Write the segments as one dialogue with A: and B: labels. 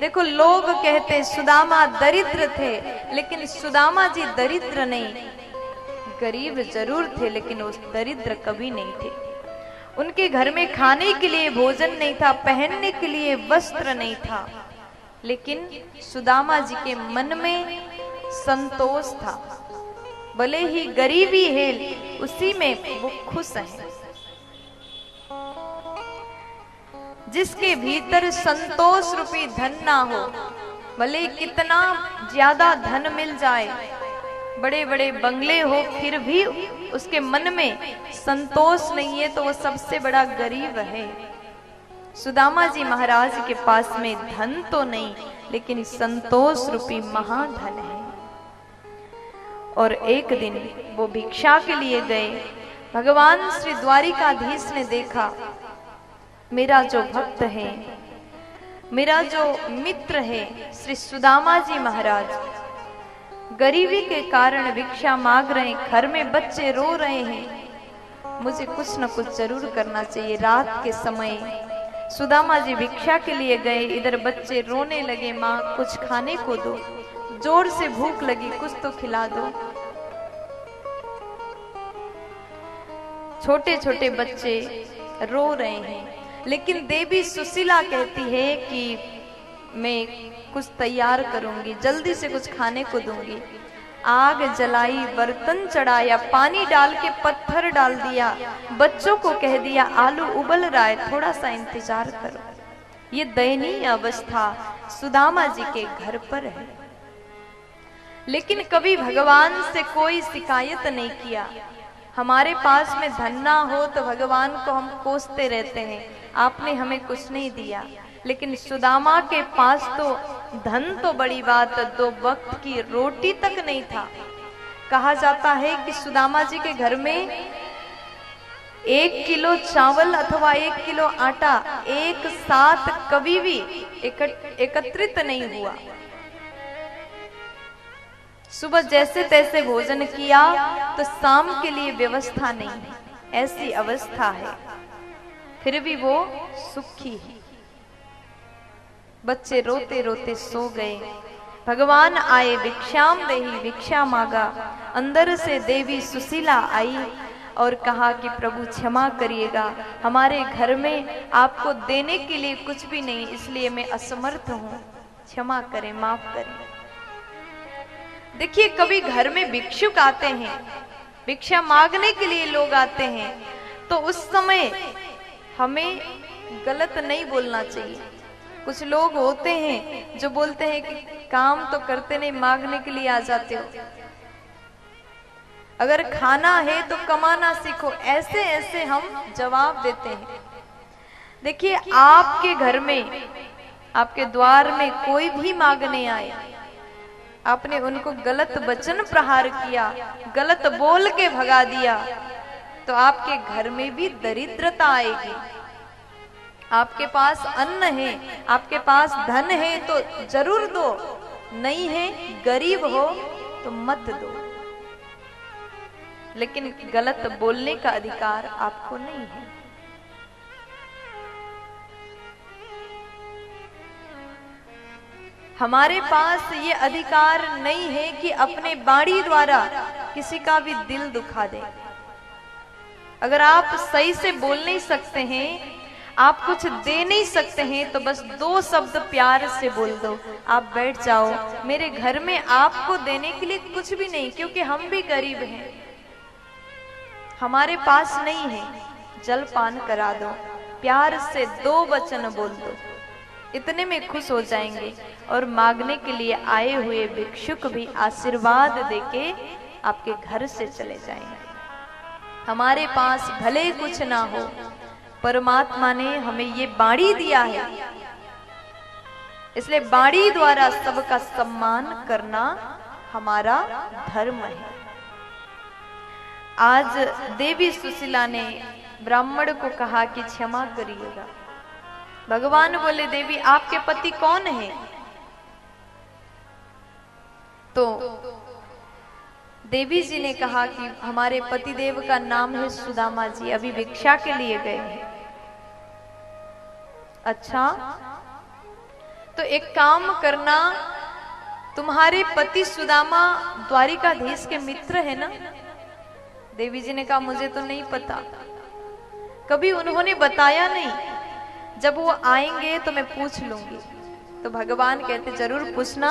A: देखो लोग कहते सुदामा दरिद्र थे, लेकिन सुदामा जी दरिद्र नहीं, गरीब जरूर थे लेकिन उस दरिद्र कभी नहीं थे। उनके घर में खाने के लिए भोजन नहीं था, पहनने के लिए वस्त्र नहीं था, लेकिन सुदामा जी के मन में संतोष था। भले ही गरीबी है, उसी में वो खुश हैं। जिसके भीतर संतोष रूपी धन ना हो, भले कितना ज्यादा धन मिल जाए, बड़े बड़े बंगले हो, फिर भी उसके मन में संतोष नहीं है तो वो सबसे बड़ा गरीब है। सुदामा जी महाराज के पास में धन तो नहीं, लेकिन संतोष रूपी महाधन है। और एक दिन वो भिक्षा के लिए गए। भगवान श्री द्वारिकाधीश ने देखा, मेरा जो भक्त है, मेरा जो मित्र है श्री सुदामा जी महाराज, गरीबी के कारण भिक्षा मांग रहे हैं, घर में बच्चे रो रहे हैं, मुझे कुछ न कुछ जरूर करना चाहिए। रात के समय सुदामा जी भिक्षा के लिए गए, इधर बच्चे रोने लगे, माँ कुछ खाने को दो, जोर से भूख लगी, कुछ तो खिला दो। छोटे छोटे बच्चे रो रहे हैं, लेकिन देवी सुशीला कहती है कि मैं कुछ तैयार करूंगी, जल्दी से कुछ खाने को दूंगी। आग जलाई, बर्तन चढ़ाया, पानी डाल के पत्थर डाल दिया, बच्चों को कह दिया आलू उबल रहा है, थोड़ा सा इंतजार करो। ये दयनीय अवस्था सुदामा जी के घर पर है। लेकिन कभी भगवान से कोई शिकायत नहीं किया। हमारे पास में धन ना हो तो भगवान को हम कोसते रहते हैं, आपने हमें कुछ नहीं दिया। लेकिन सुदामा के पास तो धन तो बड़ी बात, 2 वक्त की रोटी तक नहीं था। कहा जाता है कि सुदामा जी के घर में 1 किलो चावल अथवा 1 किलो आटा एक साथ कभी भी एकत्रित नहीं हुआ। सुबह जैसे तैसे भोजन किया तो शाम के लिए व्यवस्था नहीं है, ऐसी अवस्था है। फिर भी वो सुखी है। बच्चे रोते रोते सो गए। भगवान आए, भिक्षाम देहि, भिक्षा मांगा। अंदर से देवी सुशीला आई और कहा कि प्रभु क्षमा करिएगा, हमारे घर में आपको देने के लिए कुछ भी नहीं, इसलिए मैं असमर्थ हूं, क्षमा करें, माफ करें। देखिए कभी घर में भिक्षुक आते हैं, भिक्षा मांगने के लिए लोग आते हैं, तो उस समय हमें गलत नहीं बोलना चाहिए। कुछ लोग होते हैं जो बोलते हैं कि काम तो करते नहीं, मांगने के लिए आ जाते हो, अगर खाना है तो कमाना सीखो, ऐसे ऐसे हम जवाब देते हैं। देखिए आपके घर में, आपके द्वार में कोई भी मांगने आए, आपने उनको गलत वचन प्रहार किया, गलत बोल के भगा दिया, तो आपके घर में भी दरिद्रता आएगी। आपके पास अन्न है, आपके पास धन है तो जरूर दो, नहीं है, गरीब हो तो मत दो, लेकिन गलत बोलने का अधिकार आपको नहीं है। हमारे पास ये अधिकार नहीं है कि अपने वाणी द्वारा किसी का भी दिल दुखा दे। अगर आप सही से बोल नहीं सकते हैं, आप कुछ दे नहीं सकते हैं, तो बस 2 शब्द प्यार से बोल दो, आप बैठ जाओ, मेरे घर में आपको देने के लिए कुछ भी नहीं, क्योंकि हम भी गरीब हैं, हमारे पास नहीं है, जलपान करा दो, प्यार से 2 वचन बोल दो, इतने में खुश हो जाएंगे। और मांगने के लिए आए हुए भिक्षुक भी आशीर्वाद देके आपके घर से चले जाएंगे। हमारे पास भले कुछ ना हो, परमात्मा ने हमें ये बाणी दिया है, इसलिए बाणी द्वारा सबका सम्मान करना हमारा धर्म है। आज देवी सुशीला ने ब्राह्मण को कहा कि क्षमा करिएगा। भगवान बोले देवी आपके पति कौन है? तो देवी जी ने कहा कि हमारे पति देव का नाम है सुदामा जी, अभी भिक्षा के लिए गए हैं। अच्छा, तो तो एक काम करना, तुम्हारे पति सुदामा द्वारिकाधीश के मित्र है ना? देवी जी ने कहा मुझे तो नहीं पता, कभी उन्होंने बताया नहीं, जब वो आएंगे तो मैं पूछ लूंगी। तो भगवान कहते जरूर पूछना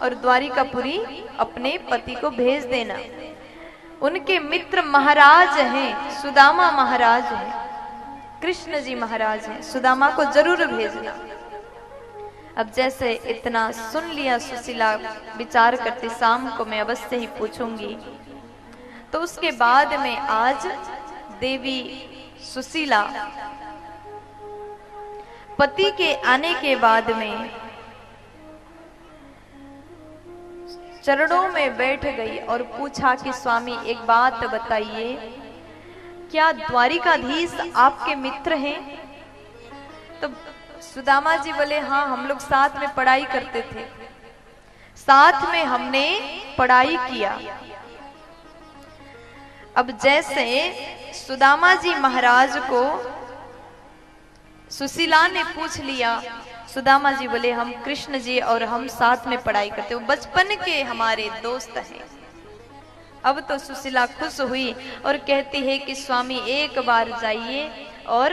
A: और द्वारिकापुरी अपने पति को भेज देना। उनके मित्र महाराज हैं, सुदामा महाराज हैं, कृष्ण जी महाराज हैं, सुदामा को जरूर भेजना। अब जैसे इतना सुन लिया सुशीला विचार करती, शाम को मैं अवश्य ही पूछूंगी। तो उसके बाद में आज देवी सुशीला पति के आने के बाद में चरणों में बैठ गई और पूछा कि स्वामी एक बात बताइए, क्या द्वारिकाधीश आपके मित्र हैं? तो सुदामा जी बोले हाँ, हम लोग साथ में पढ़ाई करते थे, साथ में हमने पढ़ाई किया। अब जैसे सुदामा जी महाराज को सुशीला ने पूछ लिया, सुदामा जी बोले हम कृष्ण जी और हम साथ में पढ़ाई करते, वो बचपन के हमारे दोस्त हैं। अब तो सुशीला खुश हुई और कहती है कि स्वामी एक बार जाइए और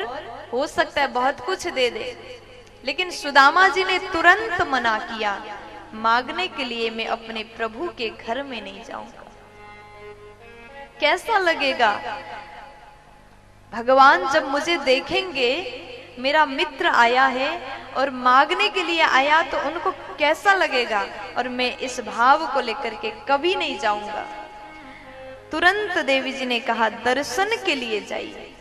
A: हो सकता है बहुत कुछ दे दे। लेकिन सुदामा जी ने तुरंत मना किया, मांगने के लिए मैं अपने प्रभु के घर में नहीं जाऊंगा। कैसा लगेगा भगवान जब मुझे देखेंगे, मेरा मित्र आया है और मांगने के लिए आया, तो उनको कैसा लगेगा, और मैं इस भाव को लेकर के कभी नहीं जाऊंगा। तुरंत देवी जी ने कहा दर्शन के लिए जाइए।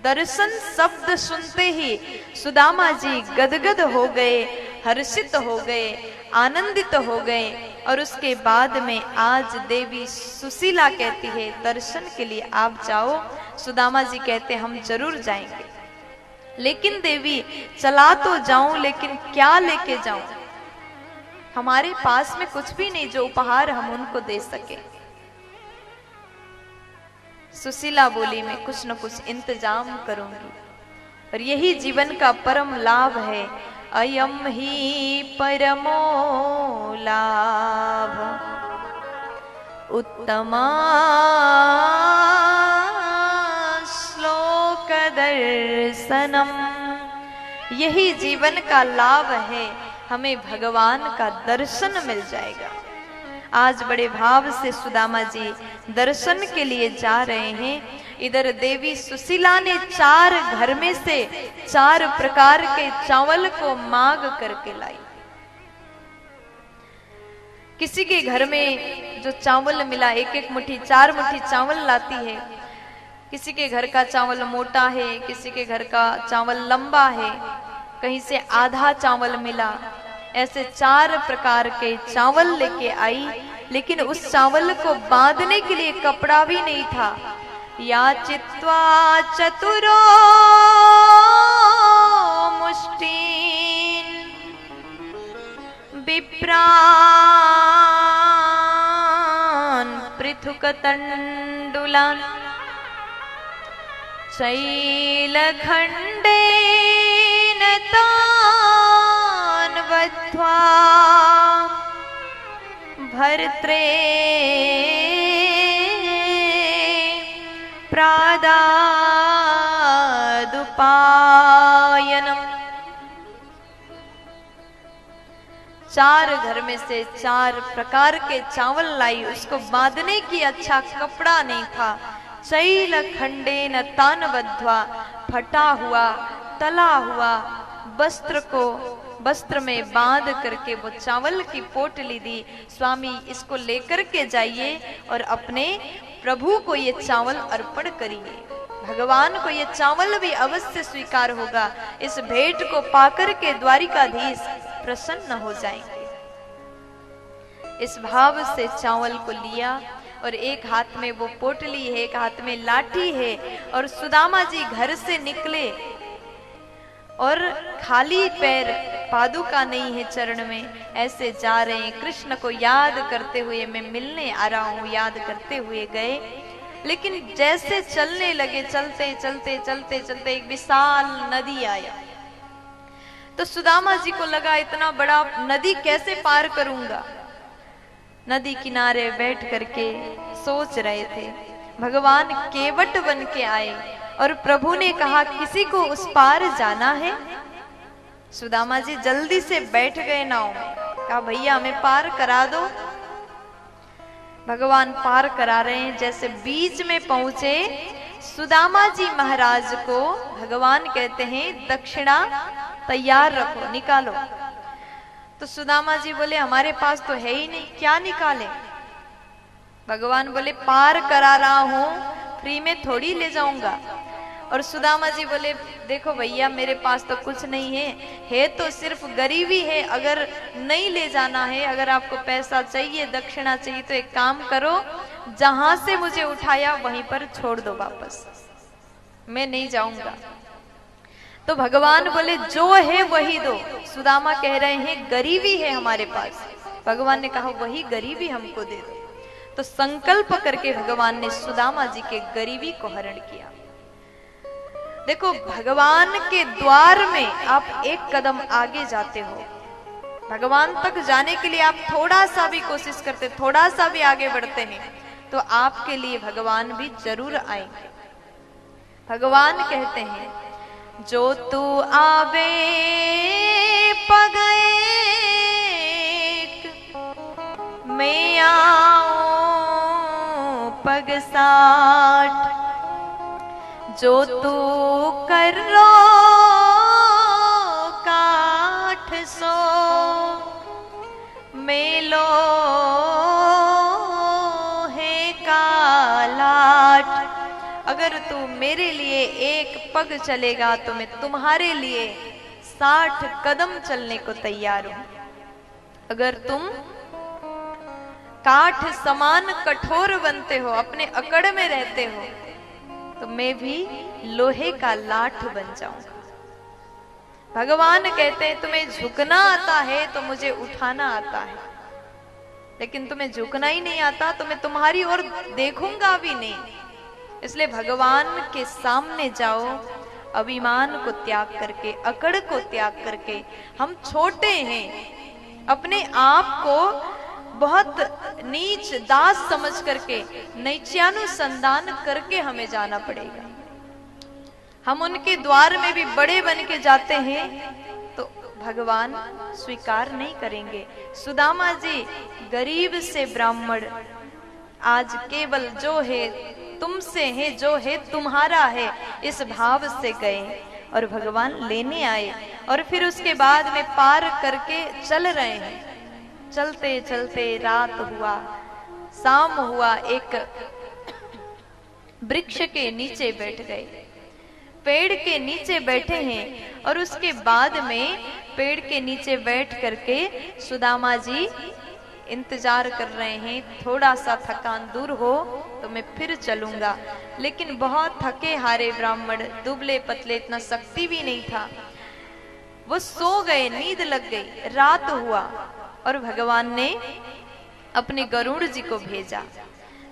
A: दर्शन शब्द सुनते ही सुदामा जी गदगद हो गए, हर्षित हो गए, आनंदित हो गए। और उसके बाद में आज देवी सुशीला कहती है दर्शन के लिए आप जाओ। सुदामा जी कहते हम जरूर जाएंगे, लेकिन देवी चला तो जाऊं, लेकिन क्या लेके जाऊं? हमारे पास में कुछ भी नहीं जो उपहार हम उनको दे सके। सुशीला बोली मैं कुछ न कुछ इंतजाम करूंगी, और यही जीवन का परम लाभ है। अयम ही परमो लाभ उत्तमा श्लोक दर्शनम। यही जीवन का लाभ है, हमें भगवान का दर्शन मिल जाएगा। आज बड़े भाव से सुदामा जी दर्शन के लिए जा रहे हैं। इधर देवी सुशीला ने 4 घर में से 4 प्रकार के चावल को मांग करके लाई। किसी के घर में जो चावल मिला, एक एक मुट्ठी 4 मुट्ठी चावल लाती है। किसी के घर का चावल मोटा है, किसी के घर का चावल लंबा है, कहीं से आधा चावल मिला। ऐसे 4 प्रकार के चावल लेके आई, लेकिन उस चावल को बांधने के लिए कपड़ा भी नहीं था। या चित्वा चतुरो मुष्टीन विप्रान पृथुक तंडुलान शैलखंडेन तान वध्वा भर्त्रे प्रादादुपायनम। 4 घर में से 4 प्रकार के चावल लाई, उसको बांधने की अच्छा कपड़ा नहीं था। शैल खंडेन तान बद्ध्वा, फटा हुआ तला हुआ वस्त्र को वस्त्र में बांध करके वो चावल की पोटली दी। स्वामी इसको लेकर के जाइए और अपने प्रभु को ये चावल अर्पण करिए, भगवान को ये चावल भी अवश्य स्वीकार होगा। इस भेंट को पाकर के द्वारिकाधीश प्रसन्न हो जाएंगे। इस भाव से चावल को लिया और एक हाथ में वो पोटली है, एक हाथ में लाठी है। और सुदामा जी घर से निकले और खाली पैर, पादुका नहीं है चरण में, ऐसे जा रहे हैं। कृष्ण को याद करते हुए मैं मिलने आ रहा हूं, याद करते हुए गए। लेकिन जैसे चलने लगे, चलते चलते चलते चलते एक विशाल नदी आया। तो सुदामा जी को लगा इतना बड़ा नदी कैसे पार करूंगा। नदी किनारे बैठ करके सोच रहे थे। भगवान केवट बन के आए और प्रभु ने कहा किसी को उस पार जाना है। सुदामा जी जल्दी से बैठ गए नाव में, कहा भैया हमें पार करा दो। भगवान पार करा रहे हैं। जैसे बीच में पहुंचे सुदामा जी महाराज को भगवान कहते हैं दक्षिणा तैयार रखो, निकालो। तो सुदामा जी बोले हमारे पास तो है ही नहीं, क्या निकालें। भगवान बोले पार करा रहा हूं, फ्री में थोड़ी ले जाऊंगा। और सुदामा जी बोले देखो भैया मेरे पास तो कुछ नहीं है तो सिर्फ गरीबी है। अगर नहीं ले जाना है, अगर आपको पैसा चाहिए, दक्षिणा चाहिए, तो एक काम करो, जहां से मुझे उठाया वहीं पर छोड़ दो वापस, मैं नहीं जाऊंगा। तो भगवान बोले जो है वही दो। सुदामा कह रहे हैं गरीबी है हमारे पास। भगवान ने कहा वही गरीबी हमको दे दो। तो संकल्प करके भगवान ने सुदामा जी के गरीबी को हरण किया। देखो भगवान के द्वार में आप एक कदम आगे जाते हो, भगवान तक जाने के लिए आप थोड़ा सा भी कोशिश करते, थोड़ा सा भी आगे बढ़ते हैं, तो आपके लिए भगवान भी जरूर आएंगे। भगवान कहते हैं जो तू आवे पग एक, मैं आऊं पग 60, जो तू कर लो काठ सो, मेलो है कालाट। अगर तू मेरे लिए एक पग चलेगा तो मैं तुम्हारे लिए 60 कदम चलने को तैयार हूं। अगर तुम काठ समान कठोर बनते हो, अपने अकड़ में रहते हो, तो मैं भी लोहे का लाठ बन जाऊंगा। भगवान कहते हैं तुम्हें झुकना आता है तो मुझे उठाना आता है, लेकिन तुम्हें झुकना ही नहीं आता तो मैं तुम्हारी ओर देखूंगा भी नहीं। इसलिए भगवान के सामने जाओ, अभिमान को त्याग करके, अकड़ को त्याग करके। हम छोटे हैं, अपने आप को बहुत नीच दास समझ करके नीचानुसंधान करके हमें जाना पड़ेगा। हम उनके द्वार में भी बड़े बन के जाते हैं तो भगवान स्वीकार नहीं करेंगे। सुदामा जी गरीब से ब्राह्मण, आज केवल जो है तुमसे है, जो है तुम्हारा है, इस भाव से गए और भगवान लेने आए। और फिर उसके बाद में पार करके चल रहे हैं। चलते चलते रात हुआ, शाम हुआ, एक वृक्ष के नीचे बैठ गए। पेड़ के नीचे बैठे हैं और उसके बाद में पेड़ के नीचे बैठ करके सुदामा जी इंतजार कर रहे हैं, थोड़ा सा थकान दूर हो तो मैं फिर चलूंगा। लेकिन बहुत थके हारे ब्राह्मण, दुबले पतले, इतना शक्ति भी नहीं था, वो सो गए, नींद लग गई। रात हुआ और भगवान ने अपने गरुड़ जी को भेजा।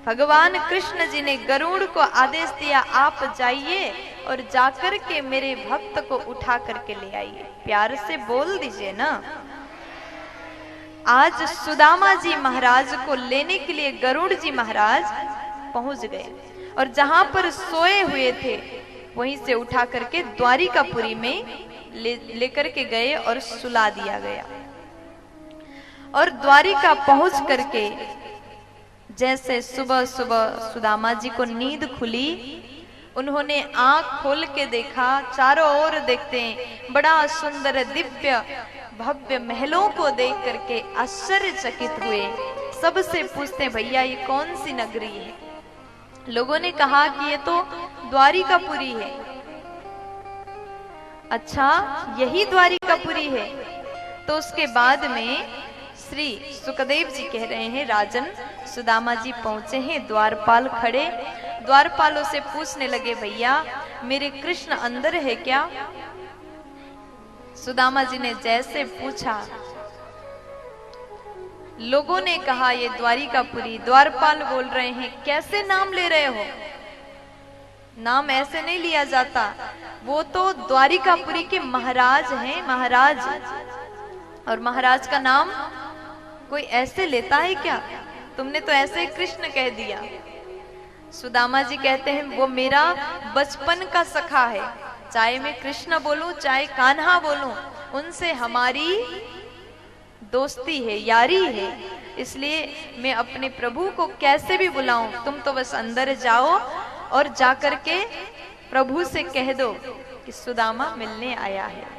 A: भगवान कृष्ण जी ने गरुड़ को आदेश दिया आप जाइए और जाकर के मेरे भक्त को उठा करके ले आइए। प्यार से बोल दीजिए ना। आज सुदामा जी महाराज को लेने के लिए गरुड़ जी महाराज पहुंच गए और जहां पर सोए हुए थे वहीं से उठा करके द्वारिकापुरी में लेकर के गए और सुला दिया गया। और द्वारिका पहुंच करके जैसे सुबह सुबह सुदामा जी को नींद खुली, उन्होंने आंख खोल के देखा, चारों ओर देखते हैं बड़ा सुंदर दिव्य भव्य महलों को देख करके आश्चर्यचकित हुए। सबसे पूछते भैया ये कौन सी नगरी है? लोगों ने कहा कि ये तो द्वारिकापुरी है। अच्छा यही द्वारिकापुरी है? तो उसके बाद में श्री सुखदेव जी कह रहे हैं राजन सुदामा जी पहुंचे हैं, द्वारपाल खड़े, द्वारपालों से पूछने लगे भैया मेरे कृष्ण अंदर है क्या? सुदामा जी ने जैसे पूछा, लोगों ने कहा ये द्वारिकापुरी। द्वारपाल बोल रहे हैं कैसे नाम ले रहे हो? नाम ऐसे नहीं लिया जाता। वो तो द्वारिकापुरी के महाराज हैं, महाराज। और महाराज का नाम कोई ऐसे लेता है क्या? तुमने तो ऐसे कृष्ण कह दिया। सुदामा जी कहते हैं वो मेरा बचपन का सखा है, चाहे मैं कृष्ण बोलूं चाहे कान्हा बोलूं, उनसे हमारी दोस्ती है, यारी है, इसलिए मैं अपने प्रभु को कैसे भी बुलाऊं। तुम तो बस अंदर जाओ और जाकर के प्रभु से कह दो कि सुदामा मिलने आया है।